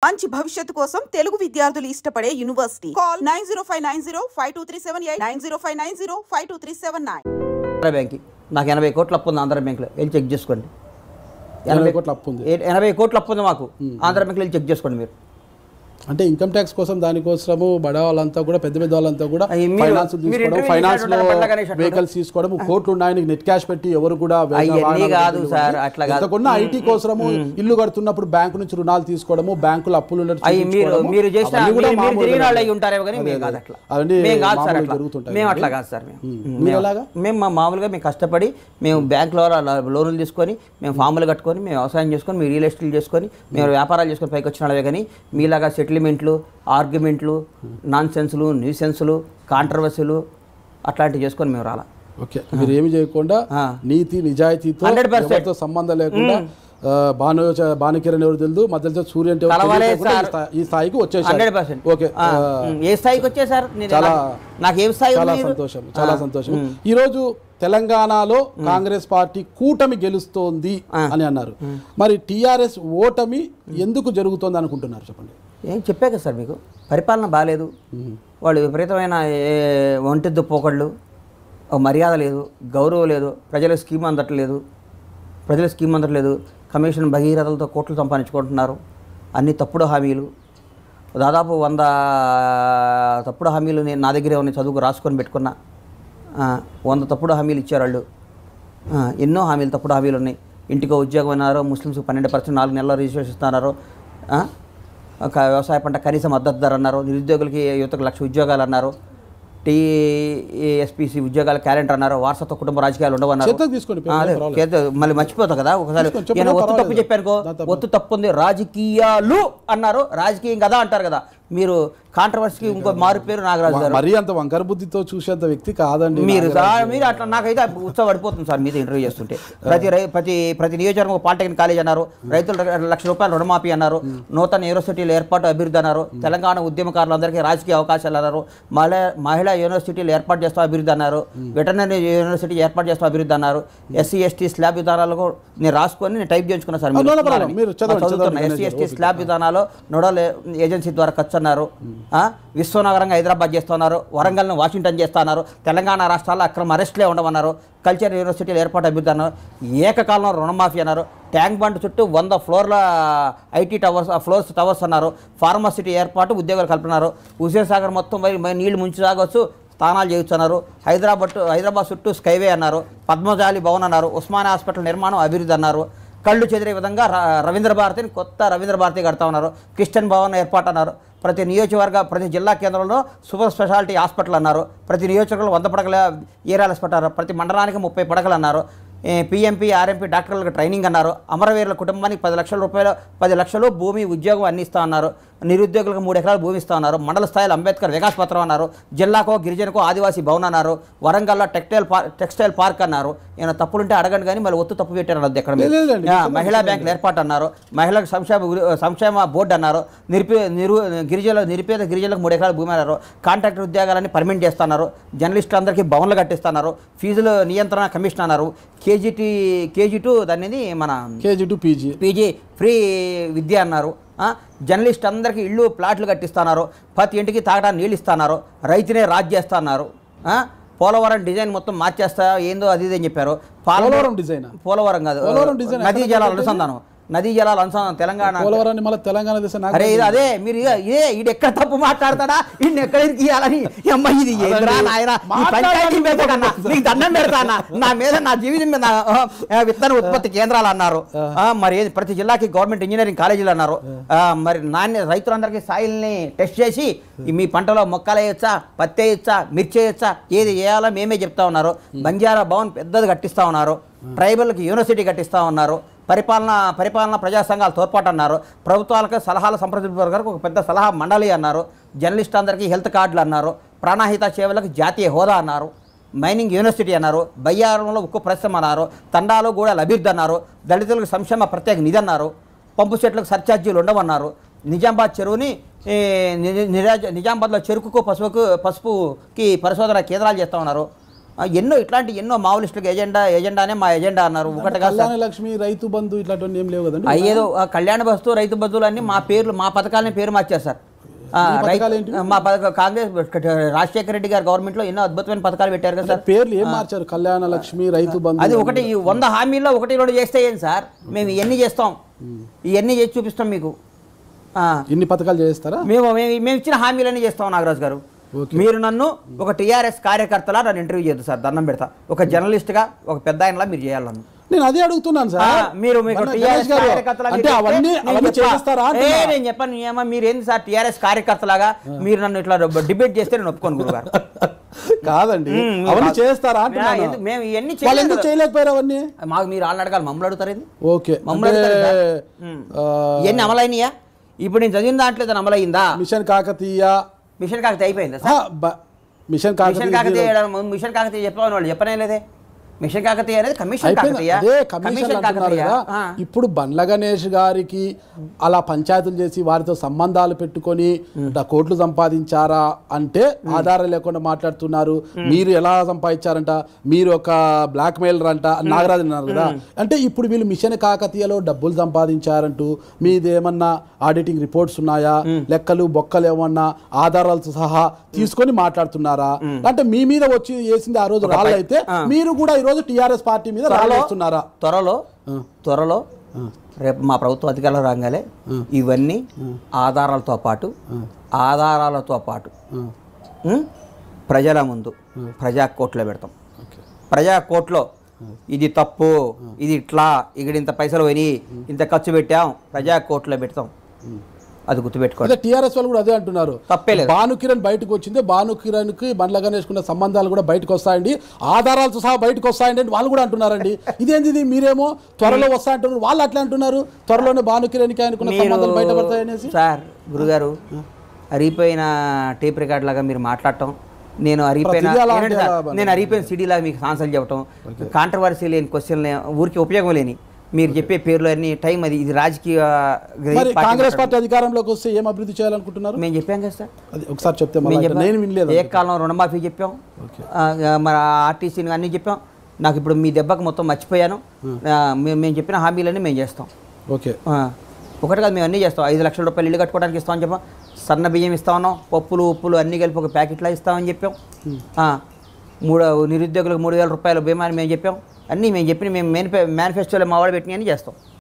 మంచి భవిష్యత్తు కోసం తెలుగు విద్యార్థులు ఇష్టపడే యూనివర్సిటీ కాల్ 9059052378 9059052379 ఆంధ్ర బ్యాంక్ నాకు 80 కోట్ల అప్పు ఉంది ఆంధ్ర బ్యాంక్లో వెళ్ళి చెక్ చేసుకోండి 80 కోట్ల అప్పు ఉంది 80 కోట్ల అప్పు ఉంది మాకు ఆంధ్ర బ్యాంక్లో వెళ్ళి చెక్ చేసుకోండి మీరు అంటే ఇన్కమ్ ట్యాక్స్ కోసం దానికోసము బడా వాళ్ళంతా కూడా పెద్ద వాళ్ళంతా కూడా ఫైనాన్స్ తీసుకోవడం ఫైనాన్స్ లో వెహికల్స్ తీసుకోవడం కోట్లు ఉన్నాయని నెట్ క్యాష్ పెట్టి ఎవరు కూడా కాదు సార్ అట్లా కొన్న ఐటీ కోసము ఇల్లు కడుతున్నప్పుడు బ్యాంకు నుంచి రుణాలు తీసుకోవడము బ్యాంకులు అప్పులు మేము మామూలుగా మేము కష్టపడి మేము బ్యాంకులో లోన్లు తీసుకొని మేము ఫార్ములు కట్టుకొని మేము వ్యవసాయం చేసుకొని మేము రియల్ ఎస్టేట్ చేసుకొని మేము వ్యాపారాలు చేసుకొని పైకి వచ్చిన వాళ్ళే కానీ మీలాగా సెటిల్మెంట్లు ఆర్గ్యుమెంట్లు నాన్ సెన్స్లు న్యూసెన్స్లు కాంట్రవర్సీలు అట్లాంటివి చేసుకొని మేము రాలా. ఓకే, మీరు ఏమి చేయకుండా నీతి నిజాయితీతో 100% సంబంధం లేకుండా బాణకిరణ్ ఎవరు తెలుదు మధ్యలో సూర్యన్ ఈ స్థాయికి వచ్చేసారు. ఓకే, ఏ స్థాయికి వచ్చేసారు నాకు ఏం స్థాయి? చాలా సంతోషం, చాలా సంతోషం. ఈరోజు తెలంగాణలో కాంగ్రెస్ పార్టీ కూటమి గెలుస్తోంది అని అన్నారు. మరి టీఆర్ఎస్ ఓటమి ఎందుకు జరుగుతోంది అనుకుంటున్నారు చెప్పండి. ఏం చెప్పాక సార్ మీకు పరిపాలన బాగాలేదు, వాళ్ళు విపరీతమైన ఒంటిద్దు పోకళ్ళు, మర్యాద లేదు, గౌరవం లేదు, ప్రజల స్కీమ్ అందట్లేదు, కమిషన్ భగీరథలతో కోట్లు సంపాదించుకుంటున్నారు, అన్ని తప్పుడు హామీలు, దాదాపు 100 తప్పుడు హామీలు నేను నా దగ్గరే ఉన్న చదువుకు రాసుకొని పెట్టుకున్నా. 100 తప్పుడు హామీలు ఇచ్చారు వాళ్ళు. ఎన్నో హామీలు తప్పుడు హామీలు ఉన్నాయి. ఇంటికో ఉద్యోగం అన్నారు, ముస్లిమ్స్కి 12% 4 నెలల రిజిస్ట్రేషన్ ఇస్తున్నారు, వ్యవసాయ పంట కనీస మద్దతు ధర అన్నారు, నిరుద్యోగులకి యువతకు 1,00,000 ఉద్యోగాలు అన్నారు, టీఎస్పీసీ ఉద్యోగాల క్యాలెండర్ అన్నారు, వారసత్వ కుటుంబ రాజకీయాలు ఉండవన్నారు. మళ్ళీ మర్చిపోతా కదా ఒకసారి నేను ఒత్తు తప్పు చెప్పానుకో, ఒత్తు తప్పు ఉంది రాజకీయాలు అన్నారు, రాజకీయం కదా అంటారు కదా మీరు. కాంట్రవర్సీకి ఇంకో మారు పేరు నాగరాజు గారు. మరీ అంత వంకర బుద్ధితో చూసేంత వ్యక్తి కాదండి మీరు. అట్లా నాకైతే ఉత్సవపడిపోతుంది సార్ మీద ఇంటర్వ్యూ చేస్తుంటే. ప్రతి నియోజకవర్గం పాలిటెక్నిక్ కాలేజ్ అన్నారు, రైతులు 1,00,000 రూపాయలు రుణమాఫీ అన్నారు, నూతన యూనివర్సిటీల ఏర్పాటు అభివృద్ధి అన్నారు, తెలంగాణ ఉద్యమకారులందరికీ రాజకీయ అవకాశాలు అన్నారు, మహిళా యూనివర్సిటీలు ఏర్పాటు చేస్తూ అభివృద్ధి అన్నారు, వెటర్నరీ యూనివర్సిటీ ఏర్పాటు చేస్తూ అభివృద్ధి అన్నారు, ఎస్సీ ఎస్టీ స్లాబ్ విధానాలకు నేను రాసుకొని నేను టైప్ చేయించుకున్నా సార్. చదువుతున్నా ఎస్సీ ఎస్టీ స్లాబ్ విధానాలు నోడల్ ఏజెన్సీ ద్వారా ఖర్చు అన్నారు, విశ్వనగరంగా హైదరాబాద్ చేస్తున్నారు, వరంగల్ను వాషింగ్టన్ చేస్తున్నారు, తెలంగాణ రాష్ట్రాల్లో అక్రమ అరెస్ట్లే ఉండమన్నారు, కల్చర్ యూనివర్సిటీలు ఏర్పాటు అభివృద్ధి అన్నారు, ఏకకాలంలో రుణమాఫీ అన్నారు, ట్యాంక్ బండ్ చుట్టూ 100 ఫ్లోర్ల ఐటీ టవర్స్ అన్నారు, ఫార్మసిటీ ఏర్పాటు ఉద్యోగాలు కల్పన్నారు, హుస్సేన్ సాగర్ మొత్తం నీళ్లు ముంచి సాగవచ్చు, స్థానాలు చేయించున్నారు, హైదరాబాద్ చుట్టూ స్కైవే అన్నారు, పద్మజాలి భవన్ అన్నారు, ఉస్మానియా హాస్పిటల్ నిర్మాణం అభివృద్ధి అన్నారు, కళ్ళు చెదిరే విధంగా రవీంద్ర భారతిని కొత్త రవీంద్ర భారతి కడతా ఉన్నారు, క్రిస్టియన్ భవన్ ఏర్పాటు అన్నారు, ప్రతి జిల్లా కేంద్రంలో సూపర్ స్పెషాలిటీ హాస్పిటల్ అన్నారు, ప్రతి నియోజకవర్గంలో 100 పడకల ఏరియల్ హాస్పిటల్ అన్నారు, ప్రతి మండలానికి 30 పడకలు అన్నారు, పిఎంపీ ఆర్ఎంపీ డాక్టర్లకు ట్రైనింగ్ అన్నారు, అమరవీరుల కుటుంబానికి 10 లక్షల రూపాయలు 10 లక్షలు భూమి ఉద్యోగం అన్ని ఇస్తా అన్నారు, నిరుద్యోగులకు 3 ఎకరాలు భూమి ఇస్తా ఉన్నారు, మండల స్థాయిలో అంబేద్కర్ వికాస్ పత్రం అన్నారు, జిల్లాకో గిరిజనకో ఆదివాసీ భవన్ అన్నారు, వరంగల్లో టెక్స్టైల్ పార్క్ అన్నారు. ఏమైనా తప్పులుంటే అడగండి కానీ మళ్ళీ ఒత్తు తప్పు పెట్టారు అన్నది ఎక్కడ. మహిళా బ్యాంకులు ఏర్పాటు అన్నారు, మహిళలకు సంక్షేమ బోర్డు అన్నారు, నిరుపేద గిరిజనులకు 3 ఎకరాల భూమి అన్నారు, కాంట్రాక్టర్ ఉద్యోగాలన్నీ పర్మనెంట్ చేస్తున్నారు, జర్నలిస్టులందరికీ భవన్లు కట్టిస్తున్నారు, ఫీజుల నియంత్రణ కమిషన్ అన్నారు, కేజీ2 దాన్ని మన కేజీ2 పీజీ ఫ్రీ విద్య అన్నారు, జర్నలిస్ట్ అందరికీ ఇళ్ళు ప్లాట్లు కట్టిస్తున్నారు, ప్రతి ఇంటికి తాగడానికి నీళ్ళు ఇస్తున్నారు, రైతునే రాజ్ చేస్తున్నారు, పోలవరం డిజైన్ మొత్తం మార్చేస్తా ఏందో అది అని చెప్పారు. పోలవరం కాదు, నదీ జలాల అనుసంధానం తెలంగాణ. అరే అదే మీరు ఇది ఎక్కడ తప్పు మాట్లాడతాడా, ఇన్ని ఎక్కడ ఇవ్వాలని అమ్మ ఇది నాయన పంచాయతీ మీద కన్నా నీకు దండం పెడతానా నా మీద, నా జీవితం మీద విత్తన ఉత్పత్తి కేంద్రాలు అన్నారు, మరి ప్రతి జిల్లాకి గవర్నమెంట్ ఇంజనీరింగ్ కాలేజీలు అన్నారు, మరి రైతులందరికీ సాయిల్ని టెస్ట్ చేసి మీ పంటలో మొక్కలు వేయచ్చా, పత్తి వేయచ్చా, మిర్చి వేయచ్చా, ఏది వేయాలో మేమే చెప్తా ఉన్నారు, బంజారా భవన్ పెద్దది కట్టిస్తూ ఉన్నారు, ట్రైబల్కి యూనివర్సిటీ కట్టిస్తూ ఉన్నారు, పరిపాలన ప్రజా సంఘాలు తోడ్పాటు అన్నారు, ప్రభుత్వాలకు సలహాల సంప్రదింపు వర్గాలకు ఒక పెద్ద సలహా మండలి అన్నారు, జర్నలిస్ట్ అందరికీ హెల్త్ కార్డులు అన్నారు, ప్రాణహిత సేవలకు జాతీయ హోదా అన్నారు, మైనింగ్ యూనివర్సిటీ అన్నారు, బయ్యారంలో ఉక్కు పరిశ్రమ అన్నారు, తండాలో గూడాల అభివృద్ధి అన్నారు, దళితులకు సంక్షేమ ప్రత్యేక నిధి అన్నారు, పంపు సెట్లకు సర్ఛార్జీలు ఉండవన్నారు, నిజామాబాద్ చెరువుని నిజామాబాద్లో చెరుకుకు పసుపుకి పరిశోధన కేంద్రాలు చేస్తూ ఉన్నారు, ఎన్నో ఇట్లాంటి ఎన్నో మావోలిస్టులకు ఎజెండానే మా ఎజెండా అన్నారు. ఒకటి కళ్యాణ లక్ష్మి, రైతు బంధు ఇట్లాంటివన్నీ ఏం లేవు కదండి. అయ్యేదో కళ్యాణ బస్తు, రైతు బంధువులు అన్ని మా పేర్లు, మా పథకాలని పేరు మార్చారు సార్. మా కాంగ్రెస్ రాజశేఖర రెడ్డి గారు గవర్నమెంట్ లో ఎన్నో అద్భుతమైన పథకాలు పెట్టారు కదా సార్. పేర్లు ఏం మార్చారు? కళ్యాణ లక్ష్మి, రైతు బంధు, అది ఒకటి 100 హామీల్లో 1-2 చేస్తే ఏంటి సార్? మేము ఇవన్నీ చేస్తాం, ఇవన్నీ చేసి చూపిస్తాం మీకు. ఇన్ని పథకాలు చేస్తారా? మేము ఇచ్చిన హామీలన్నీ చేస్తాం నాగరాజు గారు. మీరు నన్ను ఒక టీఆర్ఎస్ కార్యకర్తలా నన్ను ఇంటర్వ్యూ చేయదు సార్, దండం పెడతా. ఒక జర్నలిస్ట్గా, ఒక పెద్ద ఆయనలా మీరు చేయాలి నన్ను. నేను అదే అడుగుతున్నాను సార్. మీరు నేను చెప్పాను మీరు ఏంది సార్ టీఆర్ఎస్ కార్యకర్తలాగా మీరు నన్ను ఇట్లా డిబేట్ చేస్తే నేను ఒప్పుకోను గురుగారు. కాదండి, అవన్నీ చేస్తారా? మేము ఇవన్నీ చేయలేకపోయారు. అవన్నీ మాకు మీరు వాళ్ళని అడగాలి, మమ్మల్ని అడుగుతారు. ఓకే, ఇవన్నీ అమలైనయా? ఇప్పుడు నేను చదివిన దాంట్లో అమలైందా? మిషన్ కాకతీయ అయిపోయిందా సార్? మిషన్ కాకతీయ చెప్పమని వాళ్ళు చెప్పనే లేదే. మిషన్ కాకతీయ అనేది కమిషన్ కాకతీయ. ఇప్పుడు బండ్ల గణేష్ గారికి అలా పంచాయతీలు చేసి వారితో సంబంధాలు పెట్టుకొని కోట్లు సంపాదించారా అంటే ఆధారం లేకుండా మాట్లాడుతున్నారు. మీరు ఎలా సంపాదించారంట, మీరు ఒక బ్లాక్ మెయిలర్ అంట నాగరాజు అన్నారు కదా. అంటే ఇప్పుడు వీళ్ళు మిషన్ కాకతీయలో డబ్బులు సంపాదించారంటూ మీదేమన్నా ఆడిటింగ్ రిపోర్ట్స్ ఉన్నాయా, లెక్కలు బొక్కలు ఏమన్నా ఆధారాలతో సహా తీసుకొని మాట్లాడుతున్నారా? అంటే మీ మీద వచ్చి వేసింది ఆ రోజు రాళ్ళు అయితే మీరు కూడా ఈరోజు టీఆర్ఎస్ పార్టీ మీద రాళ్ళేస్తున్నారా? త్వరలో రేపు మా ప్రభుత్వం అధికారులు రాగానే ఇవన్నీ ఆధారాలతో పాటు ప్రజల ముందు ప్రజా కోర్టులో పెడతాం. ప్రజా కోర్టులో ఇది తప్పు, ఇది ఇట్లా, ఇక్కడ ఇంత పైసలు పోయి ఇంత ఖర్చు పెట్టాం, ప్రజా కోర్టులో పెడతాం. అది గుర్తుపెట్టుకోండి. టీఆర్ఎస్ వాళ్ళు కూడా అదే అంటున్నారు. తప్పేలేదు. భానుకిరణ్ బయటకు వచ్చింది, భానుకిరణ్ కి బండ్ల గణేష్ కున్న సంబంధాలు కూడా బయటకు వస్తాయండి, ఆధారాలతో సహా బయటకు వస్తాయండి అని వాళ్ళు కూడా అంటున్నారండి. ఇదేంది ఇది? మీరేమో త్వరలో వస్తాయంటున్నారు, వాళ్ళు అట్లా అంటున్నారు త్వరలోనే భానుకిరణ్ కి ఆయనకున్న సంబంధాలు బయటపడతాయనేసి. సార్ గురుగారు, అరిగిపోయిన టేప్ రికార్డ్ లాగా మీరు మాట్లాడటం, నేను అరిగిపోయిన సిడీ లాగా మీకు ఆన్సర్లు చెప్పటం, కాంట్రవర్సీ లేని క్వశ్చన్ ఊరికి ఉపయోగం లేని మీరు చెప్పే పేర్లు అన్ని టైం అది ఇది రాజకీయ. కాంగ్రెస్ పార్టీ అధికారంలోకి వస్తే ఏం అభివృద్ధి చేయాలనుకుంటున్నారు? మేము చెప్పాం కదా సార్, ఒకసారి చెప్తే నేను వినలేదు. ఏ కాలం రుణమాఫీ చెప్పాం, మన ఆర్టీసీని అన్నీ చెప్పాం. నాకు ఇప్పుడు మీ దెబ్బకు మొత్తం మర్చిపోయాను. మేము చెప్పిన హామీలన్నీ మేము చేస్తాం. ఓకే, ఒకటి కాదు, మేము అన్నీ చేస్తాం. 5 లక్షల రూపాయలు ఇల్లు కట్టుకోవడానికి ఇస్తామని చెప్పాం. సన్న బియ్యం ఇస్తా ఉన్నాం, పప్పులు ఉప్పులు అన్నీ కలిపి ఒక ప్యాకెట్లో ఇస్తామని చెప్పాం. నిరుద్యోగులకు 3000 రూపాయల బీమాని మేము చెప్పాం. అన్నీ మేము చెప్పిన మేము మేనిఫెస్టోలో మా వాళ్ళు పెట్టినవి చేస్తాం.